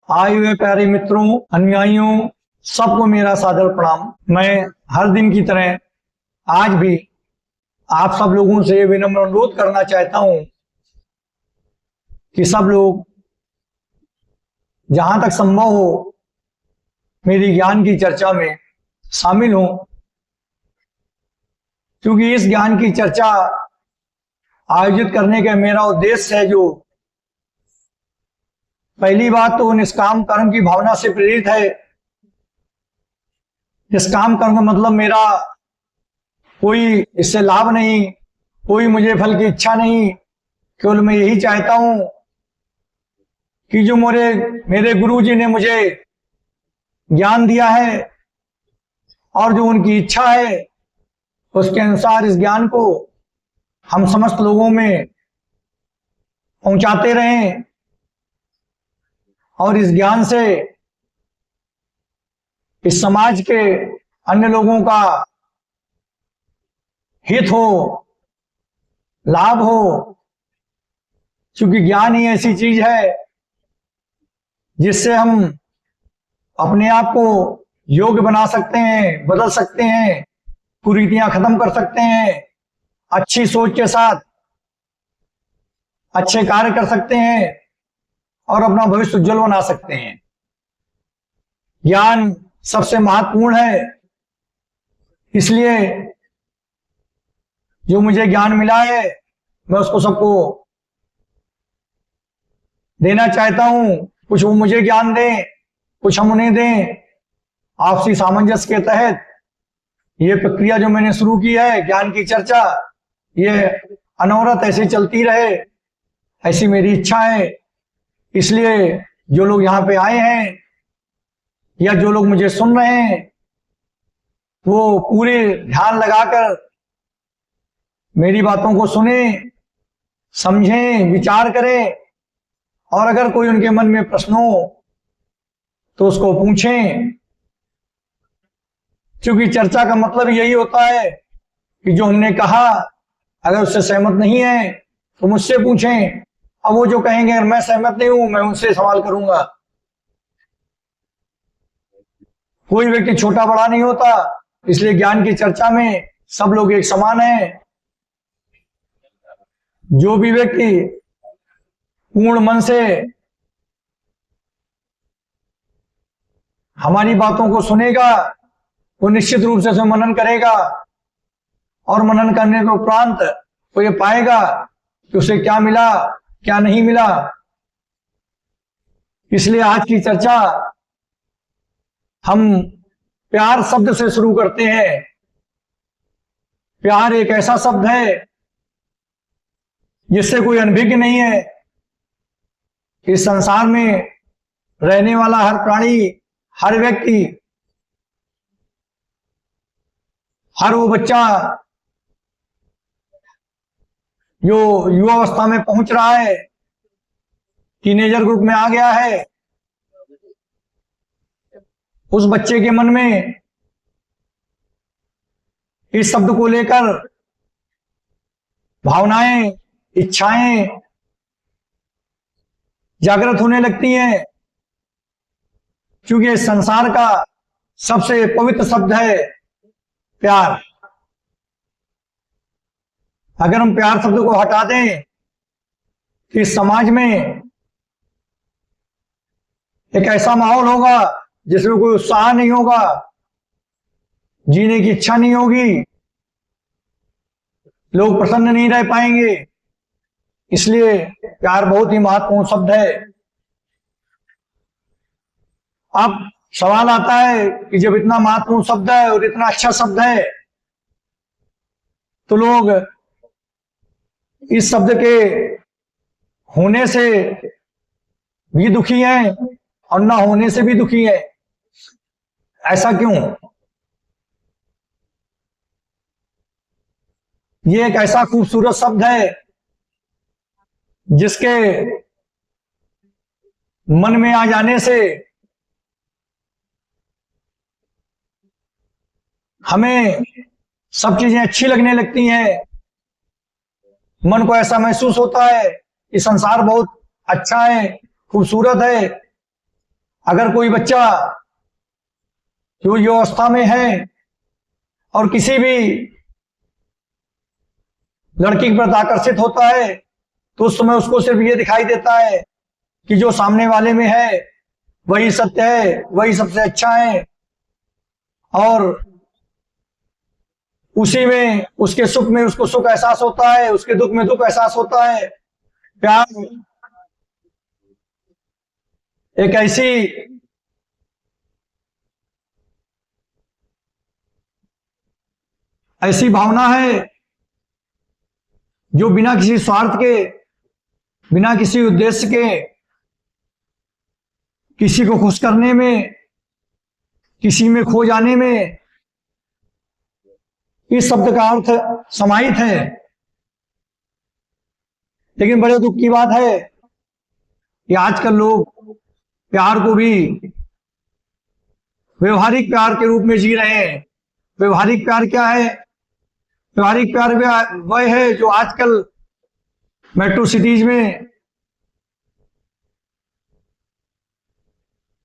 आए हुए प्यारे मित्रों, अनुयायियों, सबको मेरा सादर प्रणाम। मैं हर दिन की तरह आज भी आप सब लोगों से विनम्र अनुरोध करना चाहता हूं कि सब लोग जहां तक संभव हो मेरी ज्ञान की चर्चा में शामिल हों, क्योंकि इस ज्ञान की चर्चा आयोजित करने का मेरा उद्देश्य है जो पहली बात तो निष्काम कर्म की भावना से प्रेरित है। निष्काम कर्म का मतलब मेरा कोई इससे लाभ नहीं, कोई मुझे फल की इच्छा नहीं, केवल मैं यही चाहता हूं कि जो मेरे गुरु जी ने मुझे ज्ञान दिया है और जो उनकी इच्छा है उसके अनुसार इस ज्ञान को हम समस्त लोगों में पहुंचाते रहें और इस ज्ञान से इस समाज के अन्य लोगों का हित हो, लाभ हो, क्योंकि ज्ञान ही ऐसी चीज है जिससे हम अपने आप को योग्य बना सकते हैं, बदल सकते हैं, कुरीतियां खत्म कर सकते हैं, अच्छी सोच के साथ अच्छे कार्य कर सकते हैं और अपना भविष्य उज्जवल बना सकते हैं। ज्ञान सबसे महत्वपूर्ण है, इसलिए जो मुझे ज्ञान मिला है मैं उसको सबको देना चाहता हूं। कुछ वो मुझे ज्ञान दें, कुछ हम उन्हें दें। आपसी सामंजस्य के तहत ये प्रक्रिया जो मैंने शुरू की है, ज्ञान की चर्चा, ये अनवरत ऐसे चलती रहे, ऐसी मेरी इच्छा है। इसलिए जो लोग यहाँ पे आए हैं या जो लोग मुझे सुन रहे हैं वो पूरे ध्यान लगाकर मेरी बातों को सुने, समझें, विचार करें और अगर कोई उनके मन में प्रश्न हो तो उसको पूछें, क्योंकि चर्चा का मतलब यही होता है कि जो हमने कहा अगर उससे सहमत नहीं है तो मुझसे पूछें। अब वो जो कहेंगे अगर मैं सहमत नहीं हूं मैं उनसे सवाल करूंगा। कोई व्यक्ति छोटा बड़ा नहीं होता, इसलिए ज्ञान की चर्चा में सब लोग एक समान हैं। जो भी व्यक्ति पूर्ण मन से हमारी बातों को सुनेगा वो निश्चित रूप से मनन करेगा और मनन करने के उपरांत वो ये पाएगा कि उसे क्या मिला, क्या नहीं मिला। इसलिए आज की चर्चा हम प्यार शब्द से शुरू करते हैं। प्यार एक ऐसा शब्द है जिससे कोई अनभिज्ञ नहीं है। इस संसार में रहने वाला हर प्राणी, हर व्यक्ति, हर वो बच्चा जो युवावस्था में पहुंच रहा है, टीनेजर ग्रुप में आ गया है, उस बच्चे के मन में इस शब्द को लेकर भावनाएं, इच्छाएं जागृत होने लगती हैं, क्योंकि इस संसार का सबसे पवित्र शब्द है प्यार। अगर हम प्यार शब्द को हटा दें तो इस समाज में एक ऐसा माहौल होगा जिसमें कोई उत्साह नहीं होगा, जीने की इच्छा नहीं होगी, लोग प्रसन्न नहीं रह पाएंगे। इसलिए प्यार बहुत ही महत्वपूर्ण शब्द है। अब सवाल आता है कि जब इतना महत्वपूर्ण शब्द है और इतना अच्छा शब्द है तो लोग इस शब्द के होने से भी दुखी हैं और ना होने से भी दुखी हैं। ऐसा क्यों? ये एक ऐसा खूबसूरत शब्द है जिसके मन में आ जाने से हमें सब चीजें अच्छी लगने लगती हैं। मन को ऐसा महसूस होता है कि संसार बहुत अच्छा है, खूबसूरत है। अगर कोई बच्चा जो युवावस्था में है और किसी भी लड़की के प्रति आकर्षित होता है, तो उस समय उसको सिर्फ ये दिखाई देता है कि जो सामने वाले में है वही सत्य है, वही सबसे अच्छा है, और उसी में, उसके सुख में उसको सुख एहसास होता है, उसके दुख में दुख एहसास होता है। प्यार एक ऐसी भावना है जो बिना किसी स्वार्थ के, बिना किसी उद्देश्य के, किसी को खुश करने में, किसी में खो जाने में, इस शब्द का अर्थ समाहित है। लेकिन बड़े दुख की बात है कि आजकल लोग प्यार को भी व्यवहारिक प्यार के रूप में जी रहे हैं। व्यवहारिक प्यार क्या है? व्यवहारिक प्यार वह है जो आजकल मेट्रो सिटीज में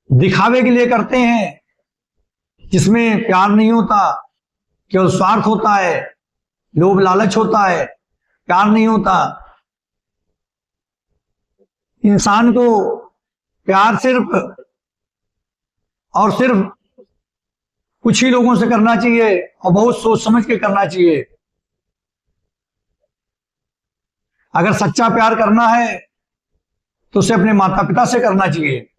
दिखावे के लिए करते हैं, जिसमें प्यार नहीं होता, केवल स्वार्थ होता है, लोभ लालच होता है, प्यार नहीं होता। इंसान को प्यार सिर्फ और सिर्फ कुछ ही लोगों से करना चाहिए और बहुत सोच समझ के करना चाहिए। अगर सच्चा प्यार करना है तो उसे अपने माता पिता से करना चाहिए,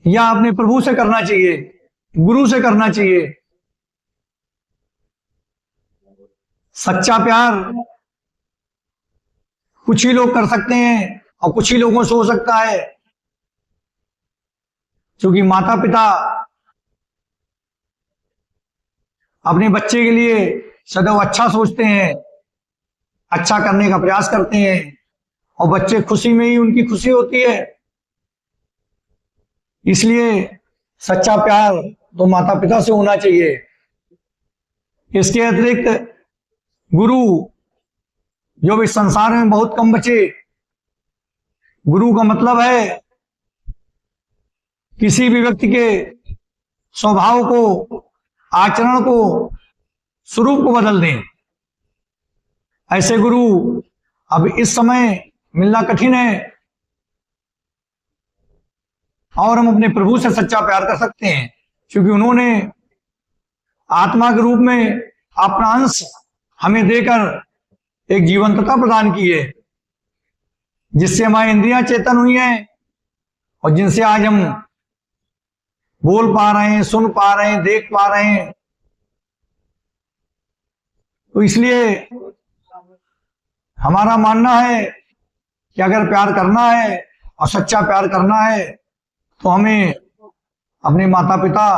या अपने प्रभु से करना चाहिए, गुरु से करना चाहिए। सच्चा प्यार कुछ ही लोग कर सकते हैं और कुछ ही लोगों से हो सकता है, क्योंकि माता पिता अपने बच्चे के लिए सदैव अच्छा सोचते हैं, अच्छा करने का प्रयास करते हैं, और बच्चे खुशी में ही उनकी खुशी होती है। इसलिए सच्चा प्यार तो माता पिता से होना चाहिए। इसके अतिरिक्त गुरु जो भी संसार में बहुत कम बचे। गुरु का मतलब है किसी भी व्यक्ति के स्वभाव को, आचरण को, स्वरूप को बदल दें। ऐसे गुरु अब इस समय मिलना कठिन है, और हम अपने प्रभु से सच्चा प्यार कर सकते हैं, क्योंकि उन्होंने आत्मा के रूप में अपना अंश हमें देकर एक जीवंतता प्रदान की है, जिससे हमारी इंद्रियां चेतन हुई हैं और जिनसे आज हम बोल पा रहे हैं, सुन पा रहे हैं, देख पा रहे हैं। तो इसलिए हमारा मानना है कि अगर प्यार करना है और सच्चा प्यार करना है तो हमें अपने माता पिता,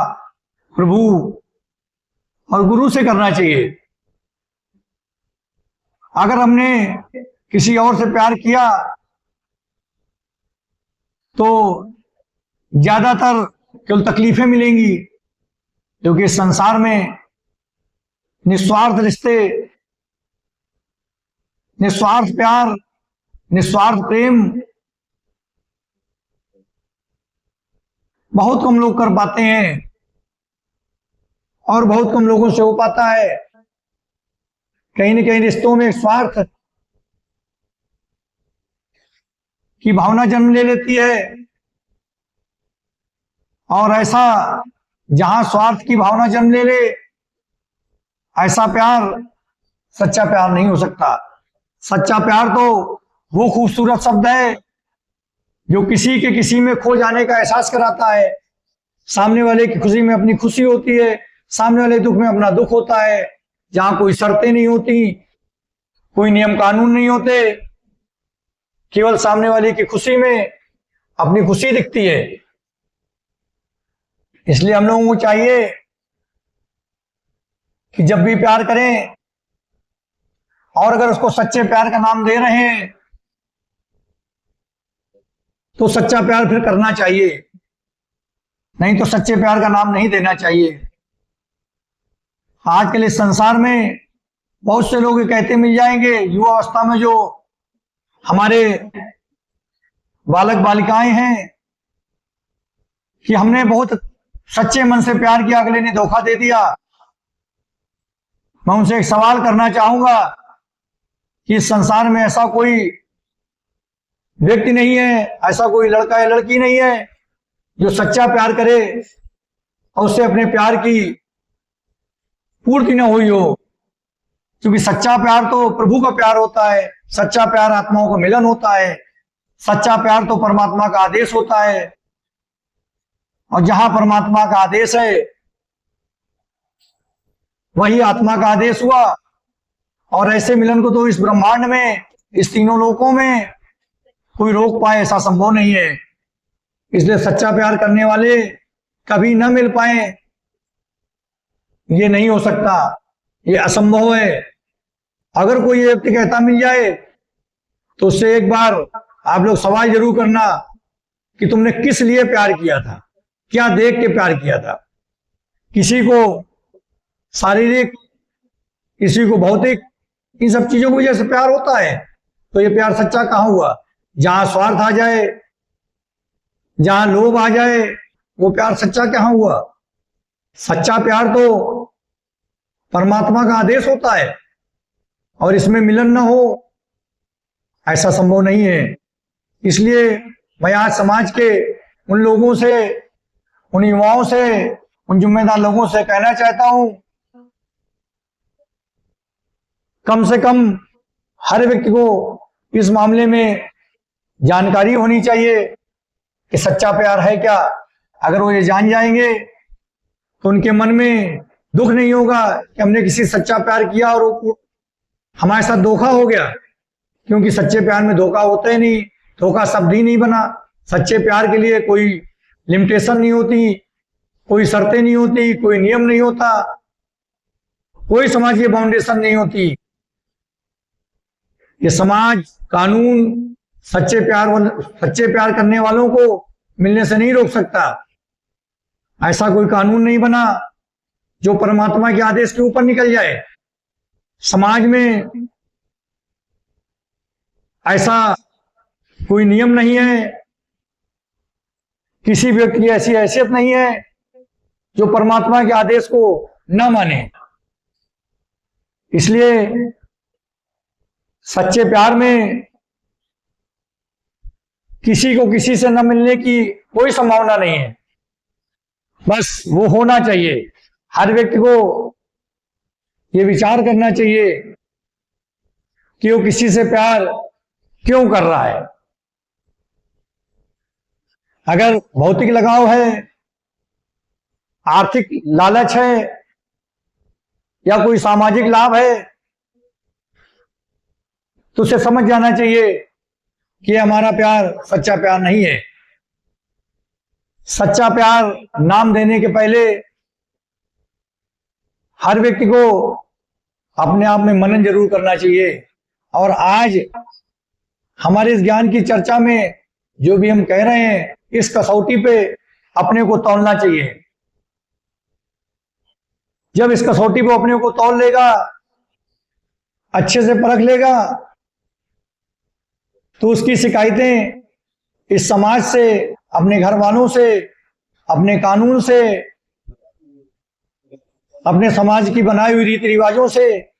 प्रभु और गुरु से करना चाहिए। अगर हमने किसी और से प्यार किया तो ज्यादातर केवल तकलीफें मिलेंगी, क्योंकि इस संसार में निस्वार्थ रिश्ते, निस्वार्थ प्यार, निस्वार्थ प्रेम बहुत कम लोग कर पाते हैं, और बहुत कम लोगों से हो पाता है। कहीं न कहीं रिश्तों में स्वार्थ की भावना जन्म ले लेती है, और ऐसा जहां स्वार्थ की भावना जन्म ले ले, ऐसा प्यार सच्चा प्यार नहीं हो सकता। सच्चा प्यार तो वो खूबसूरत शब्द है जो किसी के किसी में खो जाने का एहसास कराता है। सामने वाले की खुशी में अपनी खुशी होती है, सामने वाले दुख में अपना दुख होता है, जहां कोई शर्तें नहीं होती, कोई नियम कानून नहीं होते, केवल सामने वाले की खुशी में अपनी खुशी दिखती है। इसलिए हम लोगों को चाहिए कि जब भी प्यार करें, और अगर उसको सच्चे प्यार का नाम दे रहे हैं तो सच्चा प्यार फिर करना चाहिए, नहीं तो सच्चे प्यार का नाम नहीं देना चाहिए। आजकल इस संसार में बहुत से लोग कहते मिल जाएंगे, युवा अवस्था में जो हमारे बालक बालिकाएं हैं, कि हमने बहुत सच्चे मन से प्यार किया, अगले ने धोखा दे दिया। मैं उनसे एक सवाल करना चाहूंगा कि इस संसार में ऐसा कोई व्यक्ति नहीं है, ऐसा कोई लड़का या लड़की नहीं है जो सच्चा प्यार करे और उससे अपने प्यार की पूर्ति न हुई हो। क्योंकि सच्चा प्यार तो प्रभु का प्यार होता है, सच्चा प्यार आत्माओं का मिलन होता है, सच्चा प्यार तो परमात्मा का आदेश होता है। और जहां परमात्मा का आदेश है वही आत्मा का आदेश हुआ। और ऐसे मिलन को तो इस ब्रह्मांड में, इस तीनों लोकों में कोई रोक पाए ऐसा संभव नहीं है। इसलिए सच्चा प्यार करने वाले कभी न मिल पाए, ये नहीं हो सकता, ये असंभव है। अगर कोई व्यक्ति कहता मिल जाए तो उससे एक बार आप लोग सवाल जरूर करना कि तुमने किस लिए प्यार किया था, क्या देख के प्यार किया था। किसी को शारीरिक, किसी को भौतिक, इन सब चीजों की वजह से प्यार होता है, तो ये प्यार सच्चा कहां हुआ। जहां स्वार्थ आ जाए, जहां लोभ आ जाए, वो प्यार सच्चा कहां हुआ। सच्चा प्यार तो परमात्मा का आदेश होता है और इसमें मिलन ना हो ऐसा संभव नहीं है। इसलिए मैं आज समाज के उन लोगों से, उन युवाओं से, उन जिम्मेदार लोगों से कहना चाहता हूं, कम से कम हर व्यक्ति को इस मामले में जानकारी होनी चाहिए कि सच्चा प्यार है क्या। अगर वो ये जान जाएंगे तो उनके मन में दुख नहीं होगा कि हमने किसी सच्चा प्यार किया और हमारे साथ धोखा हो गया। क्योंकि सच्चे प्यार में धोखा होता ही नहीं, धोखा शब्द ही नहीं बना। सच्चे प्यार के लिए कोई लिमिटेशन नहीं होती, कोई शर्तें नहीं होती, कोई नियम नहीं होता, कोई समाज की बाउंडेशन नहीं होती। ये समाज, कानून सच्चे प्यार करने वालों को मिलने से नहीं रोक सकता। ऐसा कोई कानून नहीं बना जो परमात्मा के आदेश के ऊपर निकल जाए। समाज में ऐसा कोई नियम नहीं है, किसी व्यक्ति की ऐसी हैसियत नहीं है जो परमात्मा के आदेश को न माने। इसलिए सच्चे प्यार में किसी को किसी से न मिलने की कोई संभावना नहीं है, बस वो होना चाहिए। हर व्यक्ति को ये विचार करना चाहिए कि वो किसी से प्यार क्यों कर रहा है। अगर भौतिक लगाव है, आर्थिक लालच है या कोई सामाजिक लाभ है तो उसे समझ जाना चाहिए कि हमारा प्यार सच्चा प्यार नहीं है। सच्चा प्यार नाम देने के पहले हर व्यक्ति को अपने आप में मनन जरूर करना चाहिए। और आज हमारे इस ज्ञान की चर्चा में जो भी हम कह रहे हैं, इस कसौटी पे अपने को तौलना चाहिए। जब इस कसौटी पे अपने को तौल लेगा, अच्छे से परख लेगा, तो उसकी शिकायतें इस समाज से, अपने घर वालों से, अपने कानून से, अपने समाज की बनाई हुई रीति रिवाजों से,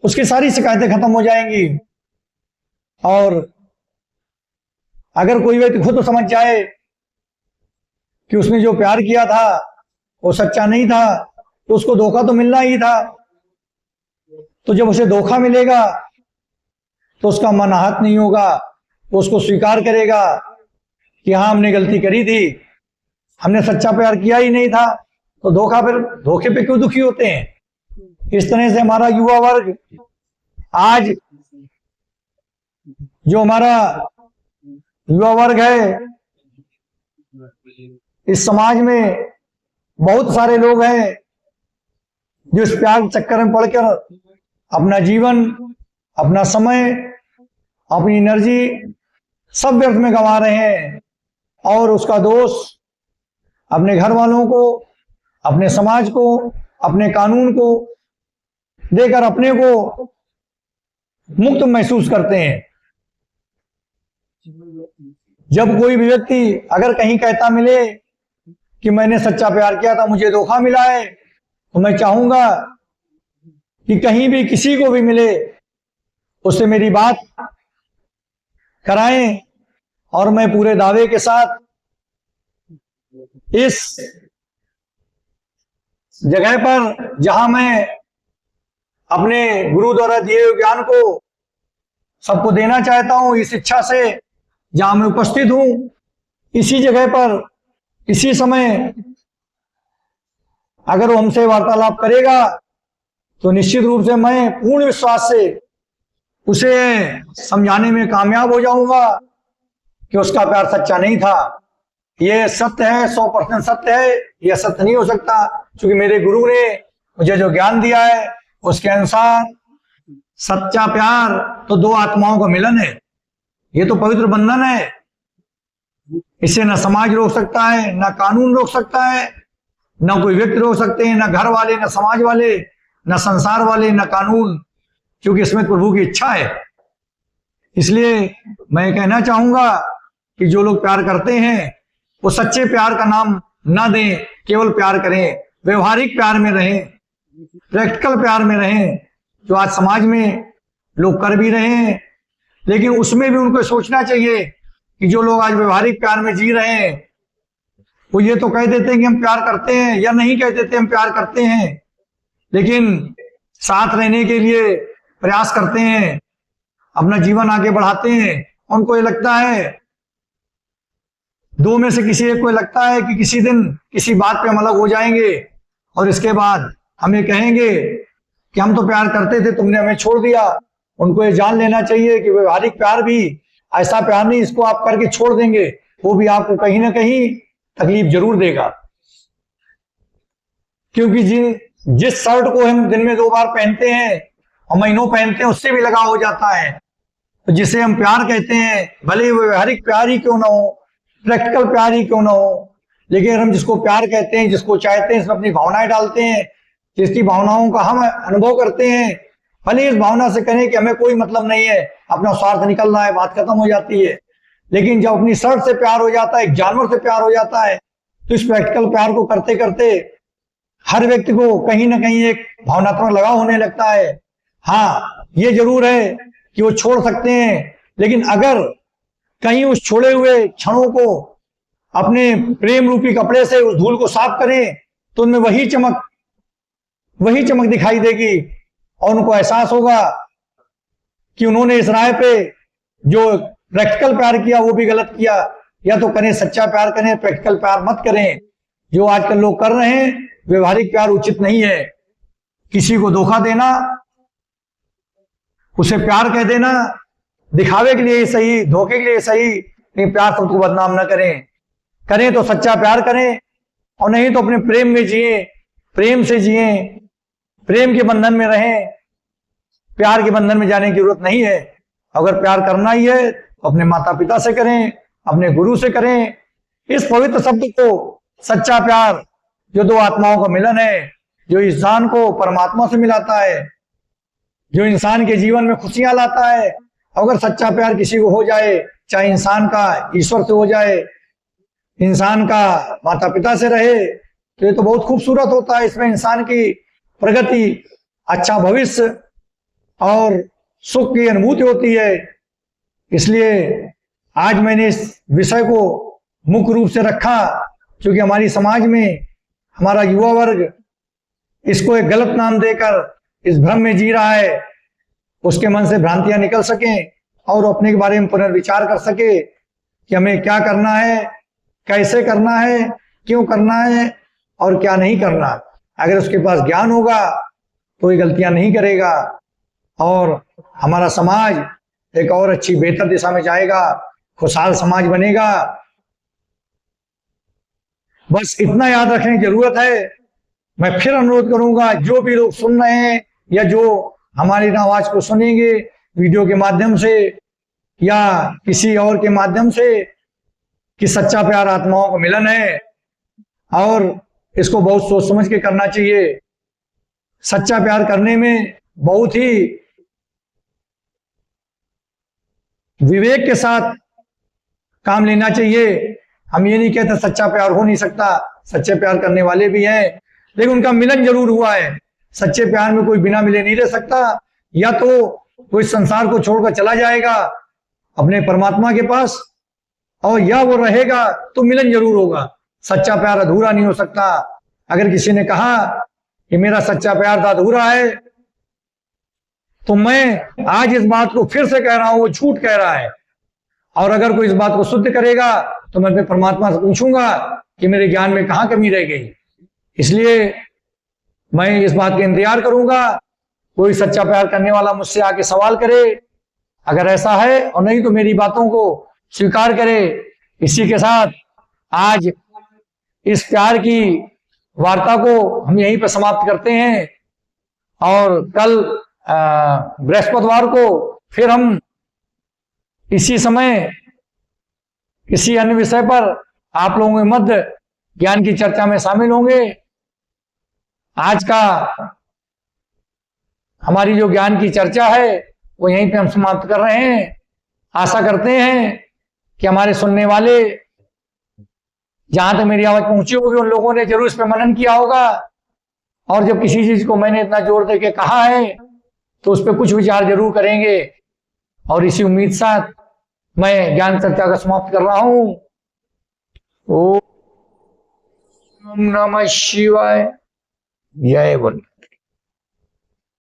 उसकी सारी शिकायतें खत्म हो जाएंगी। और अगर कोई व्यक्ति खुद तो समझ जाए कि उसने जो प्यार किया था वो सच्चा नहीं था, तो उसको धोखा तो मिलना ही था। तो जब उसे धोखा मिलेगा तो उसका मन आहत नहीं होगा, वो उसको स्वीकार करेगा कि हाँ हमने गलती करी थी, हमने सच्चा प्यार किया ही नहीं था। तो धोखे पे क्यों दुखी होते हैं। इस तरह से हमारा युवा वर्ग आज, जो हमारा युवा वर्ग है, इस समाज में बहुत सारे लोग हैं जो इस प्यार के चक्कर में पड़कर अपना जीवन, अपना समय, अपनी एनर्जी सब व्यर्थ में गंवा रहे हैं। और उसका दोष अपने घर वालों को, अपने समाज को, अपने कानून को देकर अपने को मुक्त महसूस करते हैं। जब कोई भी व्यक्ति अगर कहीं कहता मिले कि मैंने सच्चा प्यार किया था, मुझे धोखा मिला है, तो मैं चाहूंगा कि कहीं भी किसी को भी मिले उससे मेरी बात कराएं और मैं पूरे दावे के साथ इस जगह पर जहां मैं अपने गुरु द्वारा दिए हुए ज्ञान को सबको देना चाहता हूं, इस इच्छा से जहां मैं उपस्थित हूं, इसी जगह पर इसी समय अगर वो हमसे वार्तालाप करेगा तो निश्चित रूप से मैं पूर्ण विश्वास से उसे समझाने में कामयाब हो जाऊंगा कि उसका प्यार सच्चा नहीं था। यह सत्य है, 100% सत्य है, यह सत्य नहीं हो सकता, क्योंकि मेरे गुरु ने मुझे जो ज्ञान दिया है उसके अनुसार सच्चा प्यार तो दो आत्माओं का मिलन है। ये तो पवित्र बंधन है, इसे न समाज रोक सकता है, न कानून रोक सकता है, न कोई व्यक्ति रोक सकते हैं, न घर वाले, न समाज वाले, न संसार वाले, न कानून, क्योंकि इसमें प्रभु की इच्छा है। इसलिए मैं कहना चाहूंगा कि जो लोग प्यार करते हैं वो सच्चे प्यार का नाम ना दें, केवल प्यार करें, व्यवहारिक प्यार में रहें, प्रैक्टिकल प्यार में रहें, जो आज समाज में लोग कर भी रहे हैं। लेकिन उसमें भी उनको सोचना चाहिए कि जो लोग आज व्यवहारिक प्यार में जी रहे हैं वो ये तो कह देते हैं कि हम प्यार करते हैं, या नहीं कह देते हम प्यार करते हैं, लेकिन साथ रहने के लिए प्रयास करते हैं, अपना जीवन आगे बढ़ाते हैं। उनको ये लगता है, दो में से किसी एक को लगता है कि किसी दिन किसी बात पे हम अलग हो जाएंगे और इसके बाद हमें कहेंगे कि हम तो प्यार करते थे, तुमने हमें छोड़ दिया। उनको ये जान लेना चाहिए कि व्यवहारिक प्यार भी ऐसा प्यार नहीं इसको आप करके छोड़ देंगे, वो भी आपको कहीं ना कहीं तकलीफ जरूर देगा। क्योंकि जिस शर्ट को हम दिन में 2 बार पहनते हैं और महीनों पहनते हैं, उससे भी लगाव हो जाता है। तो जिसे हम प्यार कहते हैं, भले वो व्यवहारिक प्यार ही क्यों ना हो, प्रैक्टिकल प्यार ही क्यों ना हो, लेकिन हम जिसको प्यार कहते हैं, जिसको चाहते हैं, इसमें अपनी भावनाएं डालते हैं, जिसकी भावनाओं का हम अनुभव करते हैं, भले इस भावना से कहें कि हमें कोई मतलब नहीं है, अपना स्वार्थ निकल रहा है, बात खत्म हो जाती है। लेकिन जब अपनी शर्ट से प्यार हो जाता है, एक जानवर से प्यार हो जाता है, तो इस प्रैक्टिकल प्यार को करते करते हर व्यक्ति को कहीं ना कहीं एक भावनात्मक लगाव होने लगता है। हाँ, ये जरूर है कि वो छोड़ सकते हैं, लेकिन अगर कहीं उस छोड़े हुए क्षणों को अपने प्रेम रूपी कपड़े से उस धूल को साफ करें तो उनमें वही चमक दिखाई देगी और उनको एहसास होगा कि उन्होंने इस राह पे जो प्रैक्टिकल प्यार किया वो भी गलत किया। या तो करें सच्चा प्यार करें, प्रैक्टिकल प्यार मत करें। जो आजकल लोग कर रहे हैं व्यवहारिक प्यार उचित नहीं है। किसी को धोखा देना, उसे प्यार कह देना, दिखावे के लिए सही, धोखे के लिए सही, लेकिन प्यार सबको बदनाम न करें। करें तो सच्चा प्यार करें, और नहीं तो अपने प्रेम में जिए, प्रेम से जिए, प्रेम के बंधन में रहें। प्यार के बंधन में जाने की जरूरत नहीं है। अगर प्यार करना ही है तो अपने माता पिता से करें, अपने गुरु से करें। इस पवित्र शब्द को सच्चा प्यार, जो दो आत्माओं का मिलन है, जो इंसान को परमात्मा से मिलाता है, जो इंसान के जीवन में खुशियां लाता है, अगर सच्चा प्यार किसी को हो जाए, चाहे इंसान का ईश्वर से हो जाए, इंसान का माता पिता से रहे, तो ये तो बहुत खूबसूरत होता है। इसमें इंसान की प्रगति, अच्छा भविष्य और सुख की अनुभूति होती है। इसलिए आज मैंने इस विषय को मुख्य रूप से रखा, क्योंकि हमारी समाज में हमारा युवा वर्ग इसको एक गलत नाम देकर इस भ्रम में जी रहा है। उसके मन से भ्रांतियां निकल सकें और अपने के बारे में पुनर्विचार कर सके कि हमें क्या करना है, कैसे करना है, क्यों करना है और क्या नहीं करना। अगर उसके पास ज्ञान होगा तो ये गलतियां नहीं करेगा और हमारा समाज एक और अच्छी बेहतर दिशा में जाएगा, खुशहाल समाज बनेगा। बस इतना याद रखने की जरूरत है। मैं फिर अनुरोध करूंगा, जो भी लोग सुन रहे हैं या जो हमारी आवाज को सुनेंगे वीडियो के माध्यम से या किसी और के माध्यम से, कि सच्चा प्यार आत्माओं का मिलन है और इसको बहुत सोच समझ के करना चाहिए। सच्चा प्यार करने में बहुत ही विवेक के साथ काम लेना चाहिए। हम ये नहीं कहते सच्चा प्यार हो नहीं सकता, सच्चे प्यार करने वाले भी हैं, लेकिन उनका मिलन जरूर हुआ है। सच्चे प्यार में कोई बिना मिले नहीं रह सकता, या तो कोई संसार को छोड़कर चला जाएगा अपने परमात्मा के पास, और या वो रहेगा तो मिलन जरूर होगा। सच्चा प्यार अधूरा नहीं हो सकता। अगर किसी ने कहा कि मेरा सच्चा प्यार था अधूरा है, तो मैं आज इस बात को फिर से कह रहा हूं, वो झूठ कह रहा है। और अगर कोई इस बात को शुद्ध करेगा तो मैं अपने परमात्मा से पूछूंगा कि मेरे ज्ञान में कहां कमी रह गई। इसलिए मैं इस बात का इंतजार करूंगा, कोई सच्चा प्यार करने वाला मुझसे आके सवाल करे, अगर ऐसा है, और नहीं तो मेरी बातों को स्वीकार करे। इसी के साथ आज इस प्यार की वार्ता को हम यहीं पर समाप्त करते हैं, और कल बृहस्पतिवार को फिर हम इसी समय किसी अन्य विषय पर आप लोगों के मध्य ज्ञान की चर्चा में शामिल होंगे। आज का हमारी जो ज्ञान की चर्चा है वो यहीं पे हम समाप्त कर रहे हैं। आशा करते हैं कि हमारे सुनने वाले, जहां तक मेरी आवाज पहुंची होगी, उन लोगों ने जरूर इस पर मनन किया होगा, और जब किसी चीज को मैंने इतना जोर देके कहा है तो उस पर कुछ विचार जरूर करेंगे। और इसी उम्मीद साथ मैं ज्ञान चर्चा का समाप्त कर रहा हूं। ओम नमः शिवाय। जय बोल।